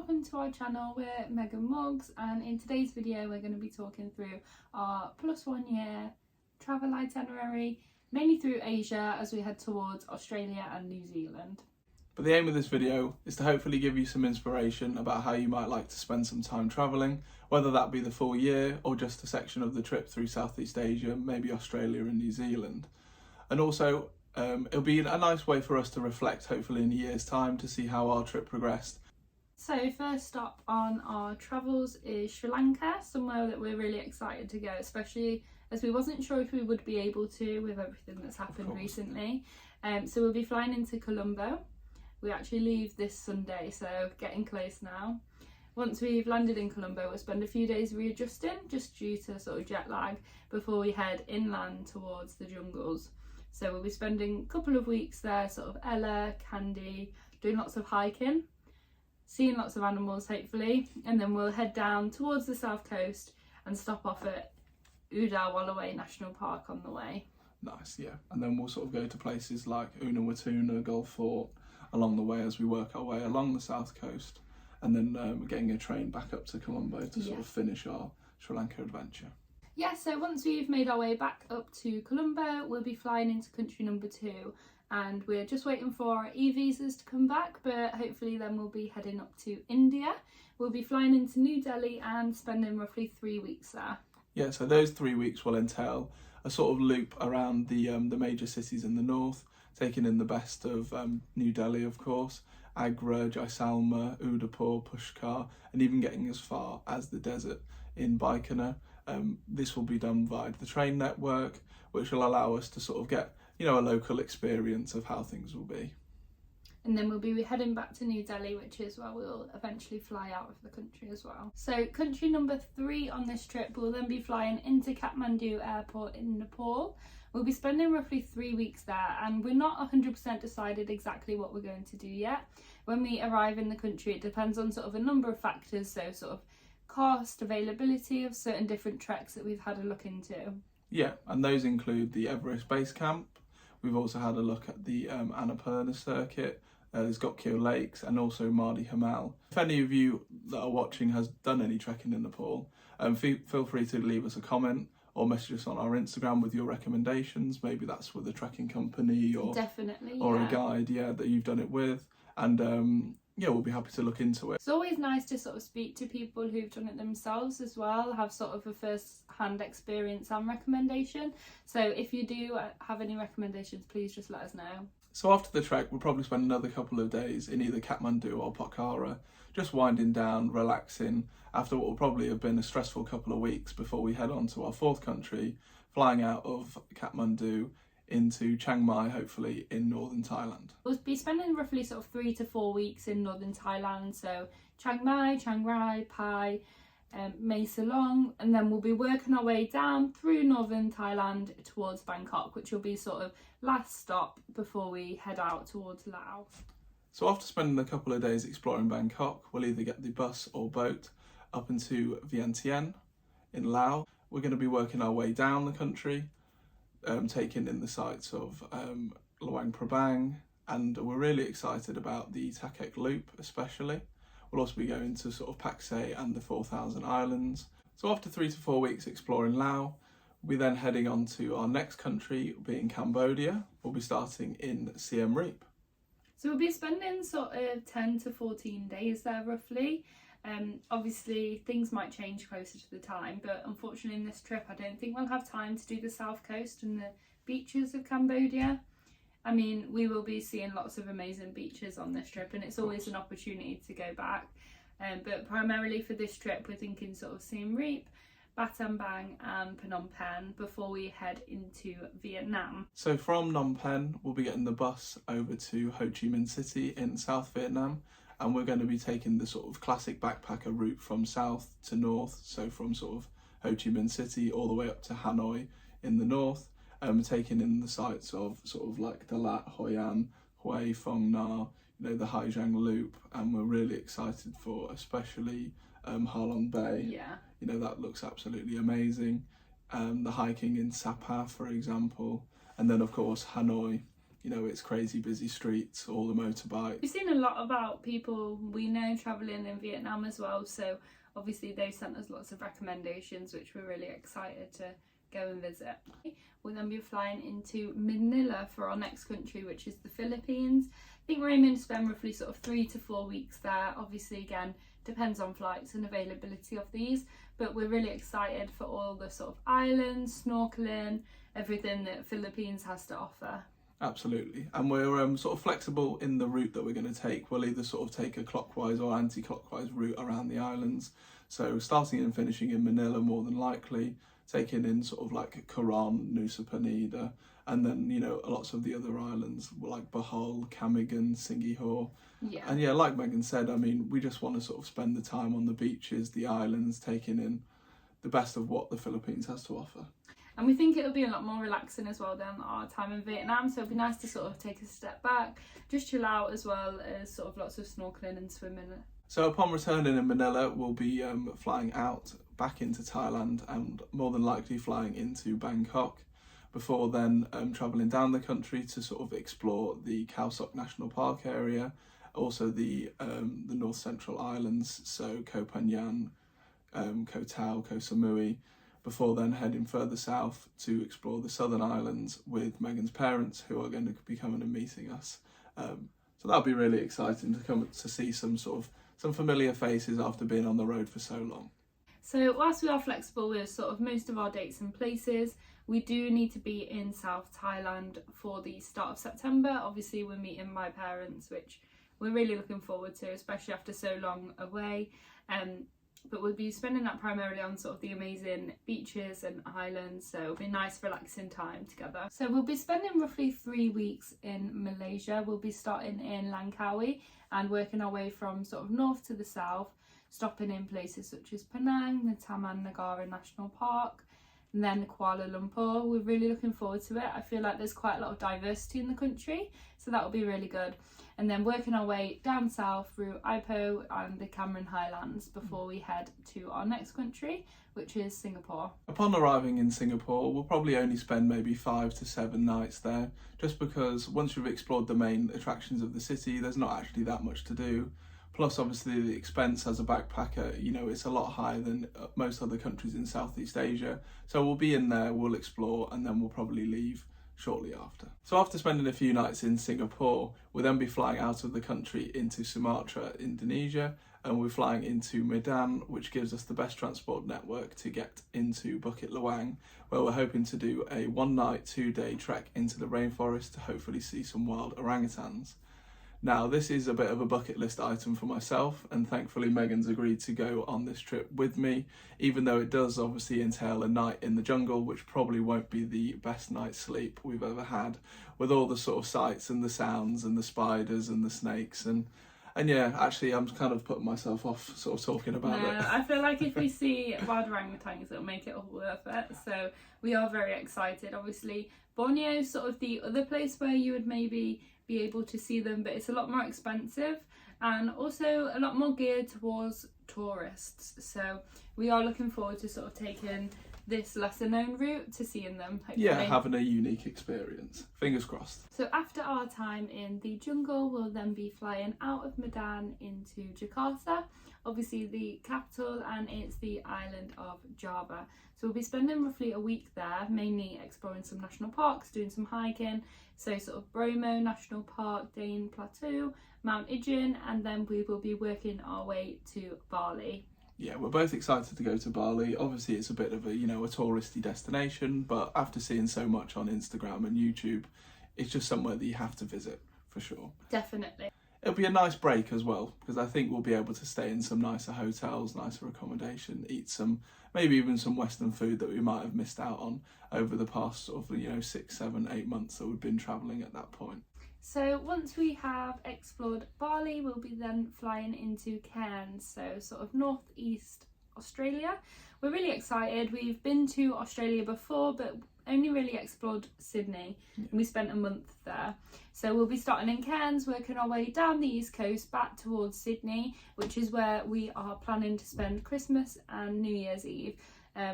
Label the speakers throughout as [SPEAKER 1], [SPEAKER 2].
[SPEAKER 1] welcome to our channel. We're Megan Muggs, and in today's video we're going to be talking through our +1 year travel itinerary, mainly through Asia as we head towards Australia and New Zealand.
[SPEAKER 2] But the aim of this video is to hopefully give you some inspiration about how you might like to spend some time travelling, whether that be the full year or just a section of the trip through Southeast Asia, maybe Australia and New Zealand. And also it'll be a nice way for us to reflect hopefully in a year's time to see how our trip progressed.
[SPEAKER 1] So first stop on our travels is Sri Lanka, somewhere that we're really excited to go, especially as we wasn't sure if we would be able to with everything that's happened recently. So we'll be flying into Colombo. We actually leave this Sunday, so getting close now. Once we've landed in Colombo, we'll spend a few days readjusting, just due to sort of jet lag, before we head inland towards the jungles. So we'll be spending a couple of weeks there, sort of Ella, Kandy, doing lots of hiking, seeing lots of animals hopefully, and then we'll head down towards the south coast and stop off at Udawallaway National Park on the way.
[SPEAKER 2] Nice, yeah. And then we'll sort of go to places like Unawatuna, Gulf Fort along the way as we work our way along the south coast, and then getting a train back up to Colombo to sort of finish our Sri Lanka adventure.
[SPEAKER 1] Yeah, so once we've made our way back up to Colombo, we'll be flying into country number 2, and we're just waiting for our e-visas to come back, but hopefully then we'll be heading up to India. We'll be flying into New Delhi and spending roughly 3 weeks there.
[SPEAKER 2] Yeah, so those 3 weeks will entail a sort of loop around the major cities in the north, taking in the best of New Delhi, of course, Agra, Jaisalmer, Udaipur, Pushkar, and even getting as far as the desert in Baikonur. This will be done via the train network, which will allow us to sort of get, a local experience of how things will be.
[SPEAKER 1] And then we'll be heading back to New Delhi, which is where we'll eventually fly out of the country as well. So country number 3 on this trip, we'll then be flying into Kathmandu Airport in Nepal. We'll be spending roughly 3 weeks there, and we're not 100% decided exactly what we're going to do yet. When we arrive in the country, it depends on sort of a number of factors, so sort of cost, availability of certain different treks that we've had a look into.
[SPEAKER 2] Yeah, and those include the Everest Base Camp. We've also had a look at the Annapurna circuit. There's Gokyo Lakes and also Mardi Himal. If any of you that are watching has done any trekking in Nepal, feel free to leave us a comment or message us on our Instagram with your recommendations. Maybe that's with a trekking company or a guide, that you've done it with. And we'll be happy to look into it.
[SPEAKER 1] It's always nice to sort of speak to people who've done it themselves as well, have sort of a first-hand experience and recommendation. So if you do have any recommendations, please just let us know.
[SPEAKER 2] So after the trek, we'll probably spend another couple of days in either Kathmandu or Pokhara, just winding down, relaxing, after what will probably have been a stressful couple of weeks before we head on to our 4th country, flying out of Kathmandu into Chiang Mai, hopefully in northern Thailand.
[SPEAKER 1] We'll be spending roughly sort of 3 to 4 weeks in northern Thailand, so Chiang Mai, Chiang Rai, Pai, Mae Salong, and then we'll be working our way down through northern Thailand towards Bangkok, which will be sort of last stop before we head out towards Laos.
[SPEAKER 2] So after spending a couple of days exploring Bangkok, we'll either get the bus or boat up into Vientiane in Laos. We're going to be working our way down the country, taking in the sights of Luang Prabang, and we're really excited about the Takek Loop especially. We'll also be going to sort of Paksay and the 4,000 Islands. So after 3 to 4 weeks exploring Laos, we're then heading on to our next country, being Cambodia. We'll be starting in Siem Reap.
[SPEAKER 1] So we'll be spending sort of 10 to 14 days there roughly. Obviously things might change closer to the time, but unfortunately in this trip I don't think we'll have time to do the south coast and the beaches of Cambodia. I mean, we will be seeing lots of amazing beaches on this trip, and it's always an opportunity to go back. But primarily for this trip, we're thinking sort of Siem Reap, Battambang and Phnom Penh before we head into Vietnam.
[SPEAKER 2] So from Phnom Penh, we'll be getting the bus over to Ho Chi Minh City in South Vietnam, and we're going to be taking the sort of classic backpacker route from south to north, so from sort of Ho Chi Minh City all the way up to Hanoi in the north. Taking in the sights of sort of like Dalat, Hoi An, Hue, Phong Na, the Hai Giang Loop, and we're really excited for especially Ha Long Bay.
[SPEAKER 1] Yeah.
[SPEAKER 2] That looks absolutely amazing. The hiking in Sapa, for example, and then of course Hanoi You know, it's crazy busy streets, all the motorbikes.
[SPEAKER 1] We've seen a lot about people we know travelling in Vietnam as well, so obviously they've sent us lots of recommendations, which we're really excited to go and visit. We'll then be flying into Manila for our next country, which is the Philippines. I think we're aiming to spend roughly sort of 3 to 4 weeks there. Obviously, again, depends on flights and availability of these, but we're really excited for all the sort of islands, snorkeling, everything that Philippines has to offer.
[SPEAKER 2] Absolutely, and we're sort of flexible in the route that we're going to take. We'll either sort of take a clockwise or anti-clockwise route around the islands. So starting and finishing in Manila more than likely, taking in sort of like Coron, Nusa Penida, and then, you know, lots of the other islands like Bohol, Camigan, Singapore.
[SPEAKER 1] Yeah.
[SPEAKER 2] And yeah, like Megan said, I mean, we just want to sort of spend the time on the beaches, the islands, taking in the best of what the Philippines has to offer.
[SPEAKER 1] And we think it'll be a lot more relaxing as well than our time in Vietnam, so it'll be nice to sort of take a step back, just chill out, as well as sort of lots of snorkeling and swimming.
[SPEAKER 2] So upon returning in Manila, we'll be flying out back into Thailand and more than likely flying into Bangkok, before then travelling down the country to sort of explore the Khao Sok National Park area, also the North Central Islands, so Koh Phangan, Koh Tao, Koh Samui, before then heading further south to explore the Southern Islands with Megan's parents, who are going to be coming and meeting us. So that'll be really exciting to come to see some familiar faces after being on the road for so long.
[SPEAKER 1] So whilst we are flexible with sort of most of our dates and places, we do need to be in South Thailand for the start of September. Obviously we're meeting my parents, which we're really looking forward to, especially after so long away. But we'll be spending that primarily on sort of the amazing beaches and islands, so it'll be a nice relaxing time together. So we'll be spending roughly 3 weeks in Malaysia. We'll be starting in Langkawi and working our way from sort of north to the south, stopping in places such as Penang, the Taman Negara National Park, and then Kuala Lumpur. We're really looking forward to it. I feel like there's quite a lot of diversity in the country, so that will be really good. And then working our way down south through Ipoh and the Cameron Highlands before we head to our next country, which is Singapore.
[SPEAKER 2] Upon arriving in Singapore, we'll probably only spend maybe 5 to 7 nights there, just because once you've explored the main attractions of the city, there's not actually that much to do. Plus, obviously, the expense as a backpacker, you know, it's a lot higher than most other countries in Southeast Asia. So we'll be in there, we'll explore, and then we'll probably leave shortly after. So after spending a few nights in Singapore, we'll then be flying out of the country into Sumatra, Indonesia, and we're flying into Medan, which gives us the best transport network to get into Bukit Lawang, where we're hoping to do a 1-night, 2-day trek into the rainforest to hopefully see some wild orangutans. Now, this is a bit of a bucket list item for myself, and thankfully Megan's agreed to go on this trip with me, even though it does obviously entail a night in the jungle, which probably won't be the best night's sleep we've ever had, with all the sort of sights and the sounds and the spiders and the snakes. And yeah, actually I'm kind of putting myself off sort of talking about it.
[SPEAKER 1] I feel like if we see wild orangutans, it'll make it all worth it. So we are very excited. Obviously, Borneo is sort of the other place where you would maybe be able to see them, but it's a lot more expensive and also a lot more geared towards tourists. So we are looking forward to sort of taking this lesser known route to seeing them, hopefully.
[SPEAKER 2] Yeah, having a unique experience. Fingers crossed.
[SPEAKER 1] So after our time in the jungle, we'll then be flying out of Medan into Jakarta, obviously the capital, and it's the island of Java. So we'll be spending roughly a week there, mainly exploring some national parks, doing some hiking, so sort of Bromo National Park, Dane Plateau, Mount Ijen, and then we will be working our way to Bali.
[SPEAKER 2] Yeah, we're both excited to go to Bali. Obviously, it's a bit of a, you know, a touristy destination, but after seeing so much on Instagram and YouTube, it's just somewhere that you have to visit, for sure.
[SPEAKER 1] Definitely.
[SPEAKER 2] It'll be a nice break as well, because I think we'll be able to stay in some nicer hotels, nicer accommodation, eat some, maybe even some Western food that we might have missed out on over the past sort of, 6, 7, 8 months that we've been travelling at that point.
[SPEAKER 1] So once we have explored Bali, we'll be then flying into Cairns, so sort of northeast Australia. We're really excited. We've been to Australia before, but only really explored Sydney. And we spent a month there. So we'll be starting in Cairns, working our way down the east coast back towards Sydney, which is where we are planning to spend Christmas and New Year's Eve.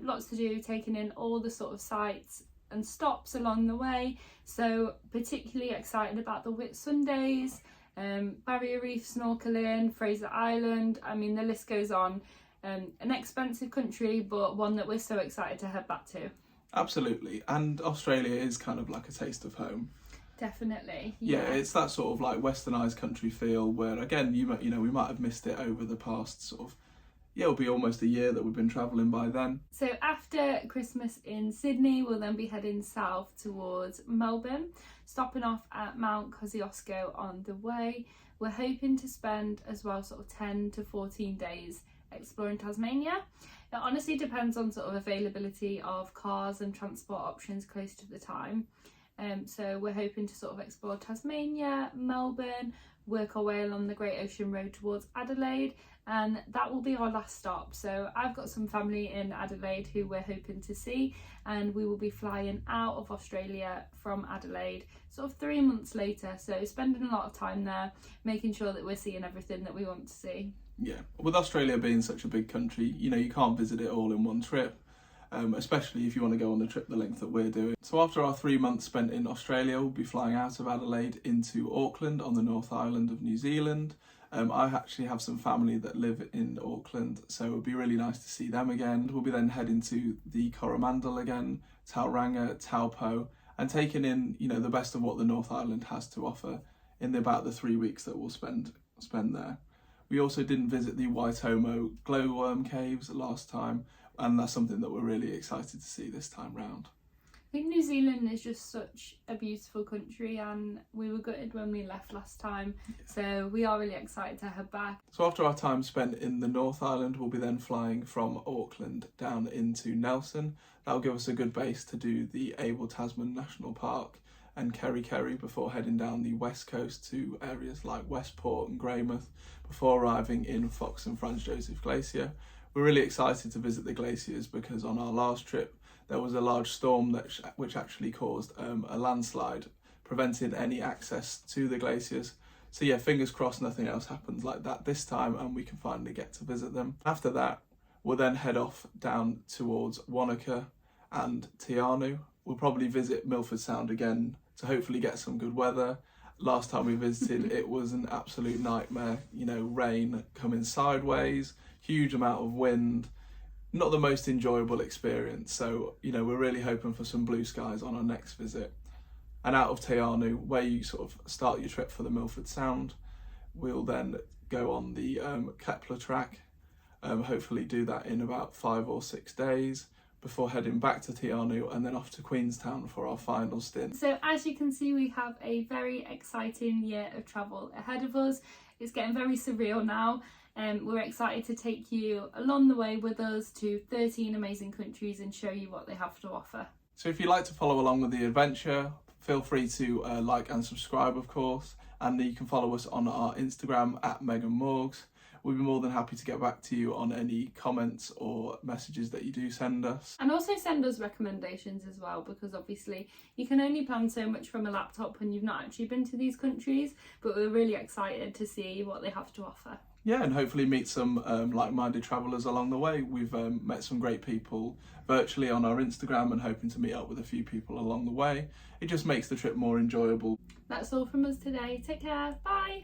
[SPEAKER 1] Lots to do, taking in all the sort of sights and stops along the way. So particularly excited about the Whitsundays, Barrier Reef snorkeling, Fraser Island. I mean, the list goes on. An expensive country, but one that we're so excited to head back to.
[SPEAKER 2] Absolutely, and Australia is kind of like a taste of home.
[SPEAKER 1] Definitely.
[SPEAKER 2] Yeah, it's that sort of like westernised country feel where, again, we might have missed it over the past sort of, it'll be almost a year that we've been travelling by then.
[SPEAKER 1] So after Christmas in Sydney, we'll then be heading south towards Melbourne, stopping off at Mount Kosciuszko on the way. We're hoping to spend as well sort of 10 to 14 days exploring Tasmania. It honestly depends on sort of availability of cars and transport options close to the time. So we're hoping to sort of explore Tasmania, Melbourne, work our way along the Great Ocean Road towards Adelaide, and that will be our last stop. So I've got some family in Adelaide who we're hoping to see, and we will be flying out of Australia from Adelaide sort of 3 months later. So spending a lot of time there, making sure that we're seeing everything that we want to see.
[SPEAKER 2] Yeah, with Australia being such a big country, you can't visit it all in one trip. Especially if you want to go on the trip the length that we're doing. So after our 3 months spent in Australia, we'll be flying out of Adelaide into Auckland on the North Island of New Zealand. I actually have some family that live in Auckland, so it would be really nice to see them again. We'll be then heading to the Coromandel again, Tauranga, Taupo, and taking in, the best of what the North Island has to offer in about the 3 weeks that we'll spend there. We also didn't visit the Waitomo glowworm caves last time, and that's something that we're really excited to see this time round.
[SPEAKER 1] I think New Zealand is just such a beautiful country, and we were gutted when we left last time, so we are really excited to head back.
[SPEAKER 2] So after our time spent in the North Island, we'll be then flying from Auckland down into Nelson. That'll give us a good base to do the Abel Tasman National Park and Kerry Kerry before heading down the west coast to areas like Westport and Greymouth before arriving in Fox and Franz Josef Glacier. We're really excited to visit the glaciers because on our last trip there was a large storm which actually caused a landslide, preventing any access to the glaciers. So yeah, fingers crossed nothing else happens like that this time and we can finally get to visit them. After that, we'll then head off down towards Wanaka and Te Anau. We'll probably visit Milford Sound again to hopefully get some good weather. Last time we visited, it was an absolute nightmare. Rain coming sideways, huge amount of wind, not the most enjoyable experience. So, we're really hoping for some blue skies on our next visit. And out of Te Anau, where you sort of start your trip for the Milford Sound, we'll then go on the Kepler track, hopefully do that in about 5 or 6 days, before heading back to Te Anau and then off to Queenstown for our final stint.
[SPEAKER 1] So as you can see, we have a very exciting year of travel ahead of us. It's getting very surreal now. We're excited to take you along the way with us to 13 amazing countries and show you what they have to offer.
[SPEAKER 2] So if you'd like to follow along with the adventure, feel free to like and subscribe, of course, and you can follow us on our Instagram at Megan Morgs. We'll be more than happy to get back to you on any comments or messages that you do send us.
[SPEAKER 1] And also send us recommendations as well, because obviously you can only plan so much from a laptop when you've not actually been to these countries, but we're really excited to see what they have to offer.
[SPEAKER 2] Yeah, and hopefully meet some like-minded travellers along the way. We've met some great people virtually on our Instagram and hoping to meet up with a few people along the way. It just makes the trip more enjoyable.
[SPEAKER 1] That's all from us today. Take care. Bye.